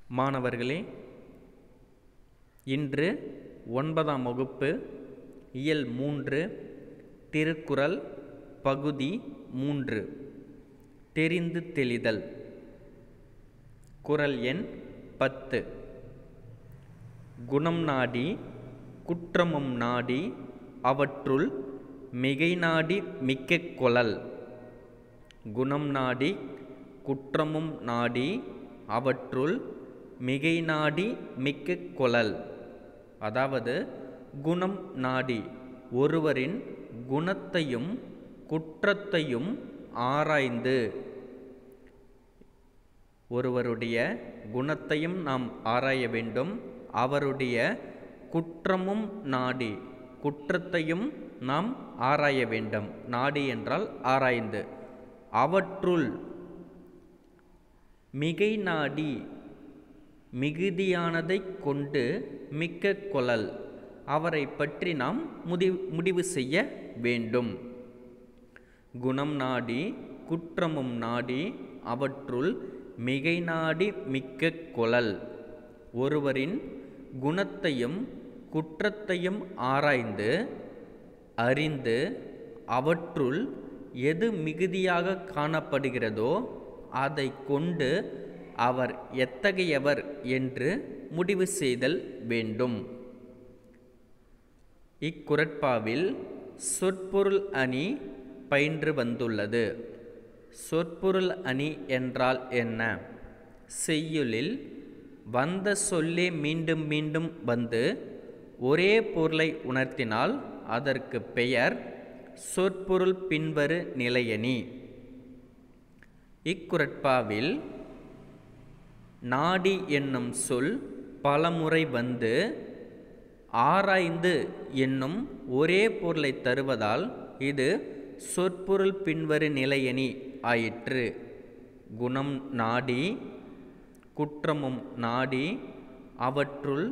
மாணவர்களே, இன்று 9ஆம் வகுப்பு இயல் 3 திருக்குறள் பகுதி 3 தெரிந்து தெளிதல். குறள் எண் 10. குணம் நாடி குற்றமும் நாடி அவற்றுள் மிகை நாடி மிக்க கொளல். குணம் நாடி குற்றமும் நாடி அவற்றுள் மிகை நாடி மிக்க கொளல். அதாவது குணம் நாடி ஒருவரின் குணத்தையும் குற்றத்தையும் ஆராய்ந்து, ஒருவருடைய குணத்தையும் நாம் ஆராய வேண்டும், அவருடைய குற்றமும் நாடி குற்றத்தையும் நாம் ஆராய வேண்டும். நாடி என்றால் ஆராய்ந்து. அவற்றுள் மிகை நாடி மிகுதியானதை கொண்டு மிக்க கொளல், அவரை பற்றி நாம் முடிவு செய்ய வேண்டும். குணம் நாடி குற்றமும் நாடி அவற்றுள் மிகை நாடி மிக்க கொளல். ஒருவரின் குணத்தையும் குற்றத்தையும் ஆராய்ந்து அறிந்து அவற்றுள் எது மிகுதியாக காணப்படுகிறதோ அதை கொண்டு அவர் எத்தகையவர் என்று முடிவு செய்தல் வேண்டும். இக்குறட்பாவில் சொற்பொருள் அணி பயின்று வந்துள்ளது. சொற்பொருள் அணி என்றால் என்ன? செய்யுளில் வந்த சொல்லே மீண்டும் மீண்டும் வந்து ஒரே பொருளை உணர்த்தினால் அதற்கு பெயர் சொற்பொருள் பின்வரு நிலையணி. இக்குறட்பாவில் நாடி என்னும் சொல் பலமுறை வந்து ஆராய்ந்து என்னும் ஒரே பொருளை தருவதால் இது சொற்பொருள் பின்வரு நிலையணி ஆயிற்று. குணம் நாடி குற்றமும் நாடி அவற்றுள்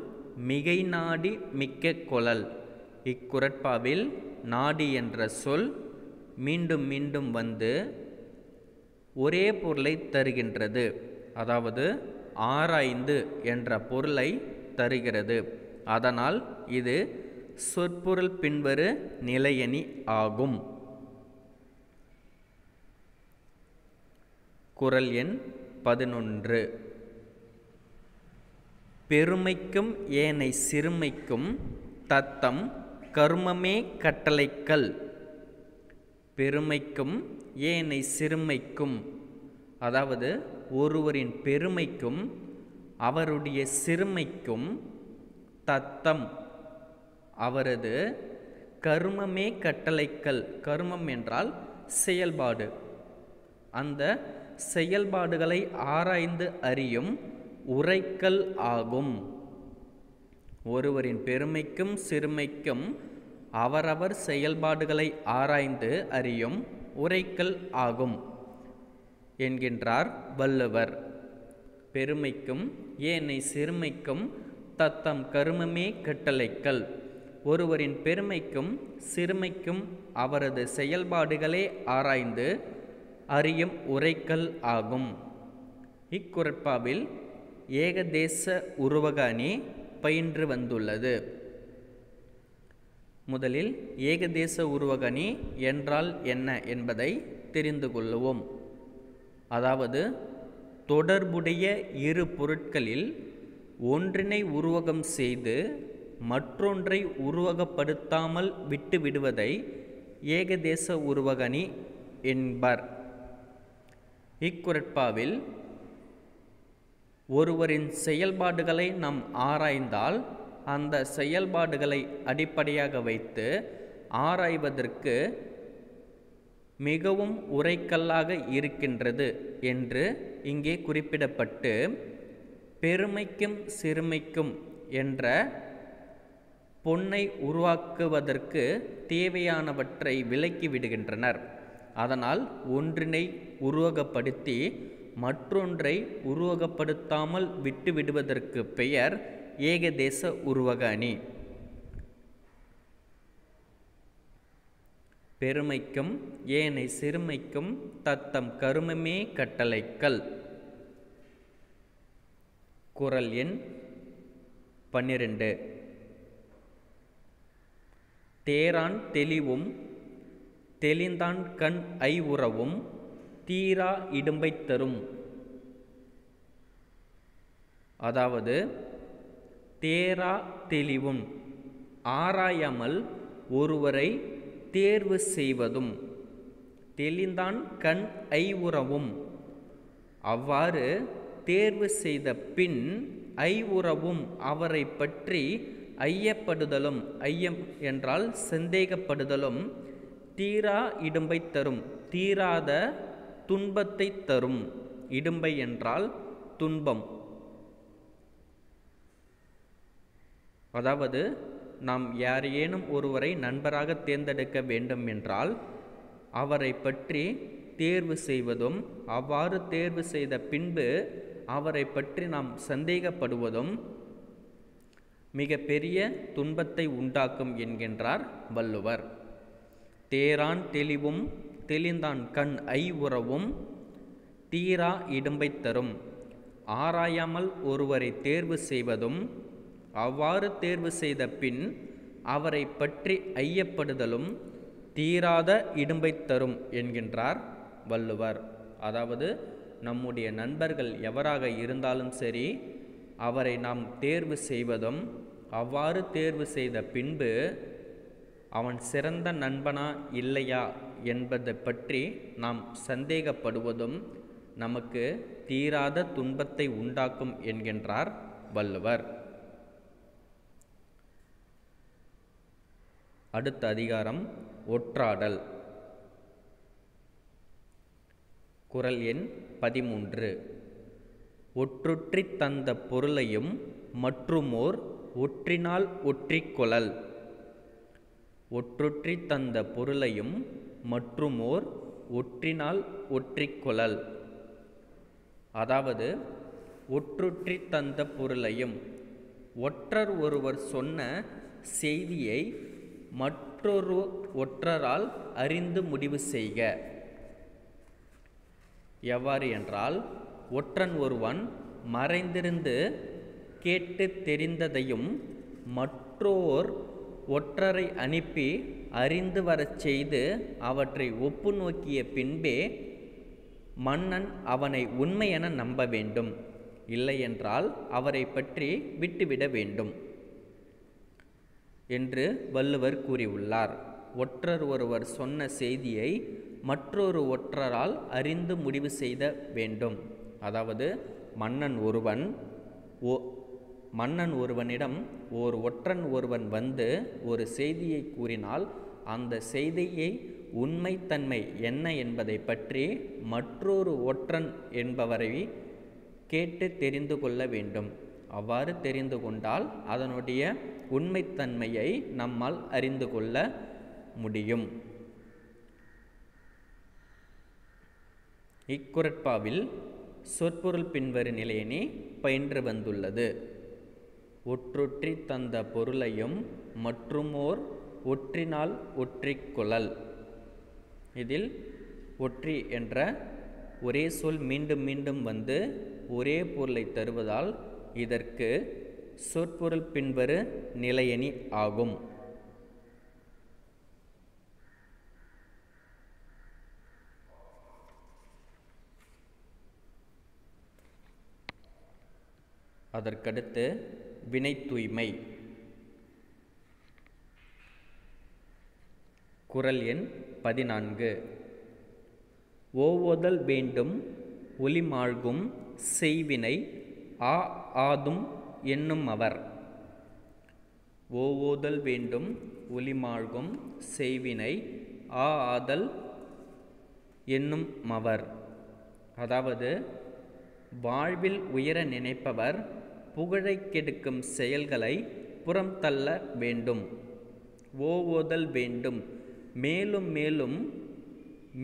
மிகை நாடி மிக்க கொளல். இக்குறட்பாவில் நாடி என்ற சொல் மீண்டும் மீண்டும் வந்து ஒரே பொருளை தருகின்றது. அதாவது ஆராய்ந்து என்ற பொருளை தருகிறது. அதனால் இது சொற்பொருள் பின்வரு நிலையணி ஆகும். குறள் எண் 11. பெருமைக்கும் ஏனை சிறுமைக்கும் தத்தம் கருமமே கட்டளைக்கல். பெருமைக்கும் ஏனை சிறுமைக்கும், அதாவது ஒருவரின் பெருமைக்கும் அவருடைய சிறுமைக்கும் தத்தம் அவரது கருமமே கட்டளைக்கல். கருமம் என்றால் செயல்பாடு. அந்த செயல்பாடுகளை ஆராய்ந்து அறியும் உரைக்கல் ஆகும். ஒருவரின் பெருமைக்கும் சிறுமைக்கும் அவரவர் செயல்பாடுகளை ஆராய்ந்து அறியும் உரைக்கல் ஆகும் என்கின்றார் வள்ளுவர். பெருமைக்கும் ஏனை சிறுமைக்கும் தத்தம் கருமமே கட்டளைக்கல். ஒருவரின் பெருமைக்கும் சிறுமைக்கும் அவரது செயல்பாடுகளே ஆராய்ந்து அறியும் உரைக்கல் ஆகும். இக்குறட்பாவில் ஏகதேச உருவக அணி பயின்று வந்துள்ளது. முதலில் ஏகதேச உருவக அணி என்றால் என்ன என்பதை தெரிந்து கொள்ளுவோம். அதாவது தொடர்புடைய இரு பொருட்களில் ஒன்றினை உருவகம் செய்து மற்றொன்றை உருவகப்படுத்தாமல் விட்டுவிடுவதை ஏகதேச உருவக அணி என்பர். இக்குறட்பாவில் ஒருவரின் செயல்பாடுகளை நாம் ஆராய்ந்தால் அந்த செயல்பாடுகளை அடிப்படையாக வைத்து ஆராய்வதற்கு மிகவும் உரைக்கல்லாக இருக்கின்றது என்று இங்கே குறிப்பிடப்பட்டு, பெருமைக்கும் சிறுமைக்கும் என்ற பொன்னை உருவாக்குவதற்கு தேவையானவற்றை விலக்கி விடுகின்றனர். அதனால் ஒன்றினை உருவகப்படுத்தி மற்றொன்றை உருவகப்படுத்தாமல் விட்டுவிடுவதற்கு பெயர் ஏகதேச உருவக அணி. பெருமைக்கும் ஏனை சிறுமைக்கும் தத்தம் கருமமே கட்டளைக்கல். குறள் எண் 12. தேரான் தெளிவும் தெளிந்தான் கண் ஐவுறவும் தீரா இடும்பை தரும். அதாவது தேரா தெளிவும் ஆராயாமல் ஒருவரை தேர்வு செய்வதும் தெளிந்தான் கண் ஐவுறவும் அவ்வாறு தேர்வு செய்த பின் ஐவுறவும் அவரை பற்றி ஐயப்படுதலும், ஐயம் என்றால் சந்தேகப்படுதலும் தீரா இடும்பை தரும், தீராத துன்பத்தை தரும். இடும்பை என்றால் துன்பம். அதாவது நாம் யாரேனும் ஒருவரை நண்பராக தேர்ந்தெடுக்க வேண்டும் என்றால் அவரை பற்றி தேர்வு செய்வதும், அவ்வாறு தேர்வு செய்த பின்பு அவரை பற்றி நாம் சந்தேகப்படுவதும் மிக பெரிய துன்பத்தை உண்டாக்கும் என்கின்றார் வள்ளுவர். தேரான் தெளிவும் தெளிந்தான் கண் ஐவுறவும் தீரா இடும்பை தரும். ஆராயாமல் ஒருவரை தேர்வு செய்வதும், அவ்வாறு தேர்வு செய்த பின் அவரை பற்றி ஐயப்படுதலும் தீராத இடும்பை தரும் என்கின்றார் வள்ளுவர். அதாவது நம்முடைய நண்பர்கள் எவராக இருந்தாலும் சரி, அவரை நாம் தேர்வு செய்வதும், அவ்வாறு தேர்வு செய்த பின்பு அவன் சிறந்த நண்பனா இல்லையா என்பதை பற்றி நாம் சந்தேகப்படுவதும் நமக்கு தீராத துன்பத்தை உண்டாக்கும் என்கின்றார் வள்ளுவர். அடுத்த அதிகாரம் ஒற்றாடல். குறள் எண் 13. ஒற்றுற்றி தந்த பொருளையும் மற்றுமோர் ஒற்றினால் ஒற்றிக்கொளல். ஒற்றுற்றி தந்த பொருளையும் மற்றுமோர் ஒற்றினால் ஒற்றிக்கொளல். அதாவது ஒற்றுற்றி தந்த பொருளையும், ஒற்றர் ஒருவர் சொன்ன செய்தியை மற்றொரு ஒற்றரால் அறிந்து முடிவு செய்க. எவ்வாறு என்றால், ஒற்றன் ஒருவன் மறைந்திருந்து கேட்டு தெரிந்ததையும் மற்றோர் ஒற்றரை அனுப்பி அறிந்து வரச் செய்து அவற்றை ஒப்பு நோக்கிய பின்பே மன்னன் அவனை உண்மை என நம்ப வேண்டும். இல்லையென்றால் அவரை பற்றி விட்டுவிட வேண்டும் என்று வள்ளுவர் கூறியுள்ளார். ஒற்றர் ஒருவர் சொன்ன செய்தியை மற்றொரு ஒற்றரால் அறிந்து முடிவு செய்த வேண்டும். அதாவது மன்னன் ஒருவனிடம் ஒரு ஒற்றன் ஒருவன் வந்து ஒரு செய்தியை கூறினால் அந்த செய்தியை உண்மைத்தன்மை என்ன என்பதை பற்றி மற்றொரு ஒற்றன் என்பவரை கேட்டு தெரிந்து கொள்ள வேண்டும். அவ்வாறு தெரிந்து கொண்டால் அதனுடைய உண்மைத்தன்மையை நம்மால் அறிந்து கொள்ள முடியும். இக்குறட்பாவில் சொற்பொருள் பின்வரும் நிலையினை பயின்று வந்துள்ளது. ஒற்றுற்றி தந்த பொருளையும் மற்றுமோர் ஒற்றினால் ஒற்றிக்கொளல். இதில் ஒற்றி என்ற ஒரே சொல் மீண்டும் மீண்டும் வந்து ஒரே பொருளை தருவதால் இதற்கு சொற்பொருள் பின்வரு நிலையணி ஆகும். அதற்கடுத்து வினை தூய்மை. குறள் எண் 14. ஓவுதல் வேண்டும் ஒளிமாழ்கும் செய்வினை ஆதும் என்னும் அவர். ஓவுதல் வேண்டும் ஒளிமாழ்கும் செய்வினை ஆதல் என்னும் அவர். அதாவது வாழ்வில் உயர நினைப்பவர் புகழை கெடுக்கும் செயல்களை புறம் தள்ள வேண்டும். ஓவுதல் வேண்டும், மேலும் மேலும்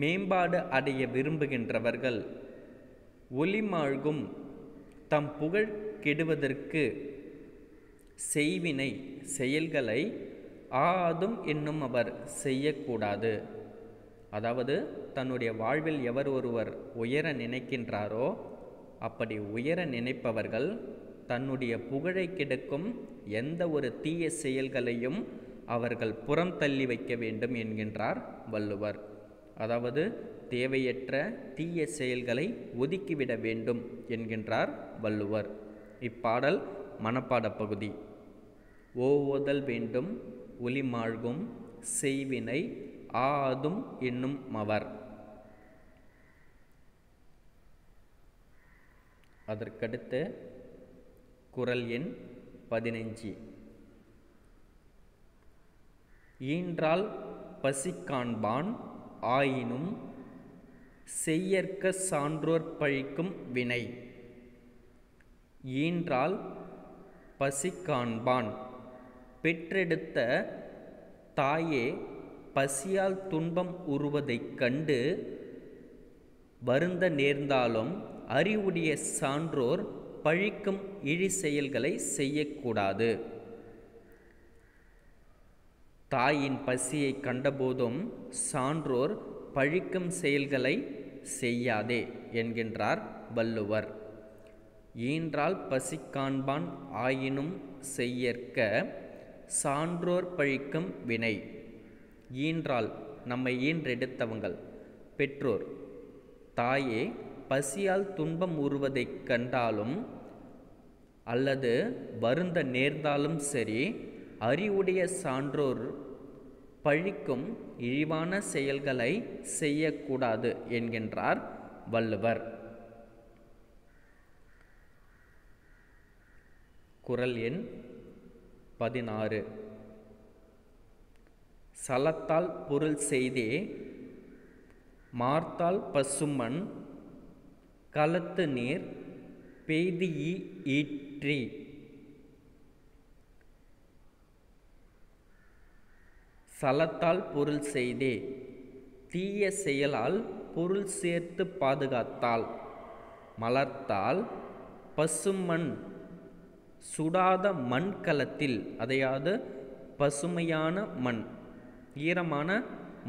மேம்பாடு அடைய விரும்புகின்றவர்கள் ஒளிமாழ்கும் தம் புகழ் கெடுவதற்கு செய்வினை செயல்களை ஆதும் என்னும் அவர் செய்யக்கூடாது. அதாவது தன்னுடைய வாழ்வில் எவர் ஒருவர் உயர நினைக்கின்றாரோ அப்படி உயர நினைப்பவர்கள் தன்னுடைய புகழை கெடுக்கும் எந்த ஒரு தீய செயல்களையும் அவர்கள் புறம் தள்ளி வைக்க வேண்டும் என்கின்றார் வள்ளுவர். அதாவது தேவையற்ற தீய செயல்களை ஒதுக்கிவிட வேண்டும் என்கின்றார் வள்ளுவர். இப்பாடல் மனப்பாட பகுதி. ஓவுதல் வேண்டும் ஒளிமாழ்கும் செய்வினை ஆதும் என்னும் மவர். அதற்கடுத்து குறள் எண் 15. ஈன்றால் பசி காண்பான் ஆயினும் செய்யற்க சான்றோர் பழிக்கும் வினை. ஈன்றால் பசி காண்பான், பெற்றெடுத்த தாயே பசியால் துன்பம் உறுவதைக் கண்டு வருந்த நேர்ந்தாலும் அறிவுடைய சான்றோர் பழிக்கும் இழி செயல்களை செய்யக்கூடாது. தாயின் பசியை கண்டபோதும் சான்றோர் பழிக்கும் செயல்களை செய்யாதே என்கின்றார் வள்ளுவர். ஈன்றால் பசி காண்பான் ஆயினும் செய்யற்க சான்றோர் பழிக்கும் வினை. ஈன்றால் நம்மை ஈன்றெடுத்தவங்கள் பெற்றோர், தாயே பசியால் துன்பம் உறுவதைக் கண்டாலும் அல்லது வருந்த நேர்ந்தாலும் சரி, அறிவுடைய சான்றோர் பழிக்கும் இழிவான செயல்களை செய்யக்கூடாது என்கின்றார் வள்ளுவர். குறள் எண் 16. சலத்தால் பொருள் செய்தே மார்த்தால் பசுமண் களத்து நீர் பெய்தியி ஈற்றி. சலத்தால் பொருள் செய்தே, தீய செயலால் பொருள் சேர்த்து பாதுகாத்தால், மலர்த்தால் பசுமண் சுடாத மண்கலத்தில், அதையாவது பசுமையான மண் ஈரமான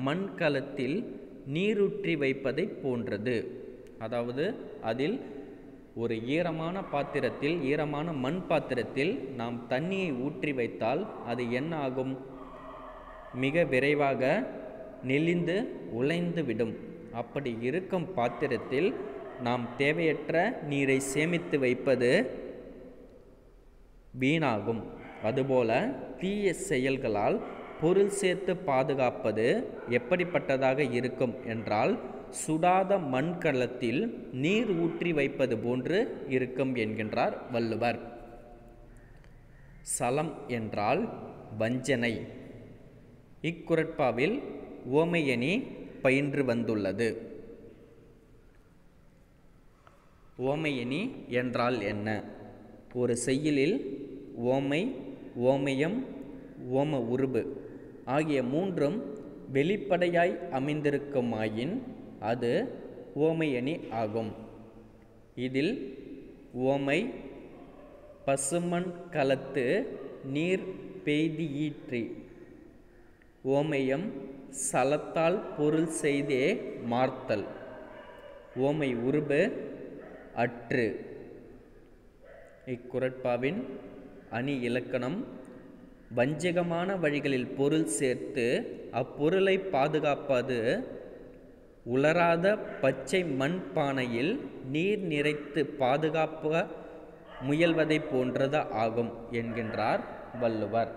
மண்கலத்தில் நீரூற்றி வைப்பதை போன்றது. அதாவது அதில் ஒரு ஈரமான பாத்திரத்தில், ஈரமான மண் பாத்திரத்தில் நாம் தண்ணியை ஊற்றி வைத்தால் அது என்ன ஆகும்? மிக விரைவாக நெளிந்து உலைந்து விடும். அப்படி இருக்கும் பாத்திரத்தில் நாம் தேவையற்ற நீரை சேமித்து வைப்பது வீணாகும். அதுபோல தீய செயல்களால் பொருள் சேர்த்து பாதுகாப்பது எப்படிப்பட்டதாக இருக்கும் என்றால், சுடாத மண்கலத்தில் நீர் ஊற்றி வைப்பது போன்று இருக்கும் என்கின்றார் வள்ளுவர். சலம் என்றால் வஞ்சனை. இக்குறட்பாவில் உவமையணி பயின்று வந்துள்ளது. உவமையணி என்றால் என்ன? ஒரு செய்யுளில் உவமை, உவமேயம், உவம உருபு ஆகிய மூன்றும் வெளிப்படையாய் அமைந்திருக்குமாயின் அது உவமையணி ஆகும். இதில் உவமை பசுமண் களத்து நீர் பெய்தி ஈற்றி, உவமேயம் சலத்தால் பொருள் செய்தே மார்த்தல், உவமை உருபு அற்று. இக்குறட்பாவின் அணி இலக்கணம்: வஞ்சகமான வழிகளில் பொருள் சேர்த்து அப்பொருளை பாதுகாப்பது உலராத பச்சை மண் பானையில் நீர் நிறைத்து பாதுகாக்க முயல்வதை போன்றது ஆகும் என்கின்றார் வள்ளுவர்.